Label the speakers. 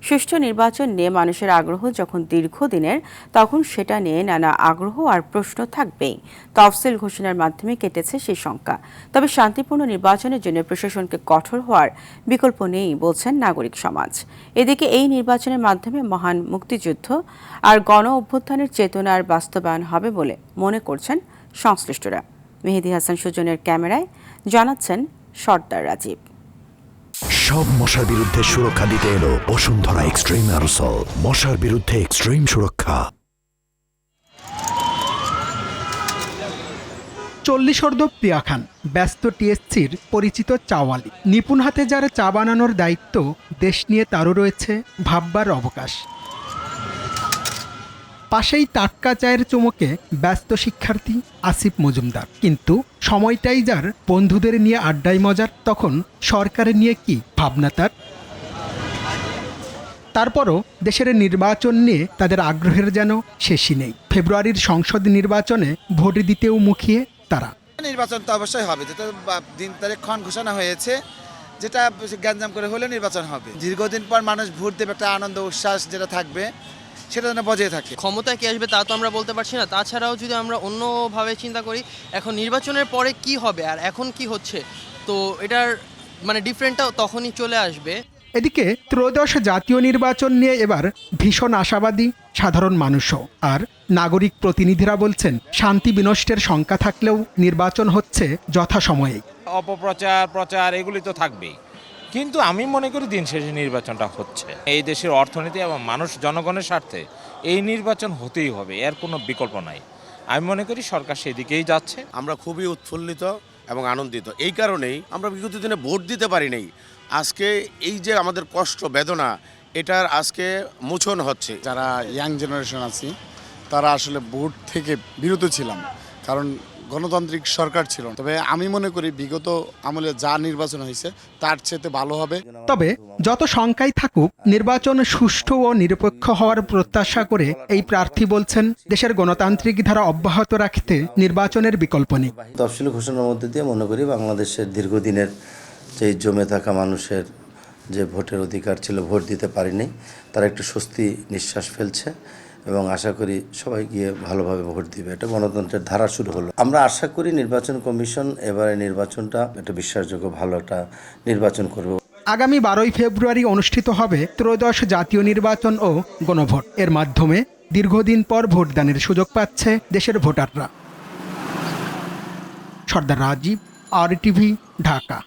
Speaker 1: সুষ্ঠু নির্বাচন নিয়ে মানুষের আগ্রহ যখন দীর্ঘদিনের, তখন সেটা নিয়ে নানা আগ্রহ আর প্রশ্ন থাকবেই। তফসিল ঘোষণার মাধ্যমে কেটেছে সেই শঙ্কা। তবে শান্তিপূর্ণ নির্বাচনের জন্য প্রশাসনকে কঠোর হওয়ার বিকল্প নেই বলছেন নাগরিক সমাজ। এদিকে এই নির্বাচনের মাধ্যমে মহান মুক্তিযুদ্ধ আর গণ অভ্যুত্থানের চেতনার বাস্তবায়ন হবে বলে মনে করছেন সংশ্লিষ্টরা। মেহেদী হাসান সুজনের ক্যামেরায় জানাচ্ছেন সর্দার রাজীব।
Speaker 2: সব মশার বিরুদ্ধে সুরক্ষা দিতে এলো বসুন্ধরা এক্সট্রিম অ্যারোসল। মশার বিরুদ্ধে এক্সট্রিম সুরক্ষা।
Speaker 3: 40 প্রিয়া খান, ব্যস্ত টিএসসির পরিচিত চাওয়ালি। নিপুণ হাতে যার চা বানানোর দায়িত্ব, দেশ নিয়ে তারও রয়েছে ভাববার অবকাশ। পাশেই টাটকা চায়ের চুমুকে ব্যস্ত শিক্ষার্থী আসিফ মজুমদার। কিন্তু সময়টাই যার বন্ধুদের নিয়ে আড্ডায় মজার, তখন সরকারের নিয়ে কি ভাবনা তার। তারপরও দেশের নির্বাচন নিয়ে তাদের আগ্রহের যেন শেষই নেই। ফেব্রুয়ারির সংসদ নির্বাচনে ভোট দিতেও মুখিয়ে তারা।
Speaker 4: নির্বাচন তো অবশ্যই হবে, যেটা দিন তারিখ ক্ষণ ঘোষণা হয়েছে, যেটা গ্যাঞ্জাম করে হলে নির্বাচন হবে। দীর্ঘদিন পর মানুষ ভোট দেবে, একটা আনন্দ উচ্ছ্বাস যেটা থাকবে সেটা যেন বজায় থাকে।
Speaker 5: ক্ষমতায় কে আসবে তা তো আমরা বলতে পারছি না। তাছাড়াও যদি আমরা অন্যভাবে চিন্তা করি, এখন নির্বাচনের পরে কি হবে আর এখন কি হচ্ছে, তো এটার ডিফারেন্টটা তখনই চলে আসবে।
Speaker 3: এদিকে ত্রয়োদশ জাতীয় নির্বাচন নিয়ে এবার ভীষণ আশাবাদী সাধারণ মানুষও। আর নাগরিক প্রতিনিধিরা বলছেন, শান্তি বিনষ্টের শঙ্কা থাকলেও নির্বাচন হচ্ছে যথাসময়ে।
Speaker 6: প্রচার এগুলি তো থাকবেই, কিন্তু আমি মনে করি দিন শেষে নির্বাচনটা হচ্ছে। এই দেশের অর্থনীতি এবং মানুষ জনগণের স্বার্থে এই নির্বাচন হতেই হবে, এর কোনো বিকল্প নাই। আমি মনে করি সরকার সেদিকেই যাচ্ছে।
Speaker 7: আমরা খুবই উৎফুল্লিত এবং আনন্দিত। এই কারণেই আমরা বিগত দিনে ভোট দিতে পারি নাই। আজকে এই যে আমাদের কষ্ট বেদনা, এটার আজকে মোচন হচ্ছে।
Speaker 8: যারা ইয়াং জেনারেশন আছি তারা আসলে ভোট থেকে বিরত ছিলাম, কারণ গণতান্ত্রিক সরকার ছিল। তবে আমি মনে করি বিগত আমলে যা নির্বাচন হয়েছে তার চেয়ে ভালো হবে।
Speaker 3: তবে যত শঙ্কাই থাকুক, নির্বাচন সুষ্ঠু ও নিরপেক্ষ হওয়ার প্রত্যাশা করে এই প্রার্থী বলছেন, দেশের গণতান্ত্রিক ধারা অব্যাহত রাখতে নির্বাচনের বিকল্প নেই।
Speaker 9: তফসিল ঘোষণার মধ্যে দিয়ে মনে করি বাংলাদেশের দীর্ঘদিনের যে জমে থাকা মানুষের যে ভোটের অধিকার ছিল, ভোট দিতে পারেনি, তারা একটু স্বস্তি নিঃশ্বাস ফেলছে এবং আশা করি সবাই গিয়ে ভালোভাবে ভোট দিবে। এটা গণতন্ত্রের ধারা শুরু হলো। আমরা আশা করি নির্বাচন কমিশন এবারে নির্বাচনটা একটা বিশ্বাসযোগ্য ভালো একটা নির্বাচন করবে।
Speaker 3: আগামী 12 ফেব্রুয়ারি অনুষ্ঠিত হবে ত্রয়োদশ জাতীয় নির্বাচন ও গণভোট। এর মাধ্যমে দীর্ঘদিন পর ভোটদানের সুযোগ পাচ্ছে দেশের ভোটাররা। সর্দার রাজীব, RTV, ঢাকা।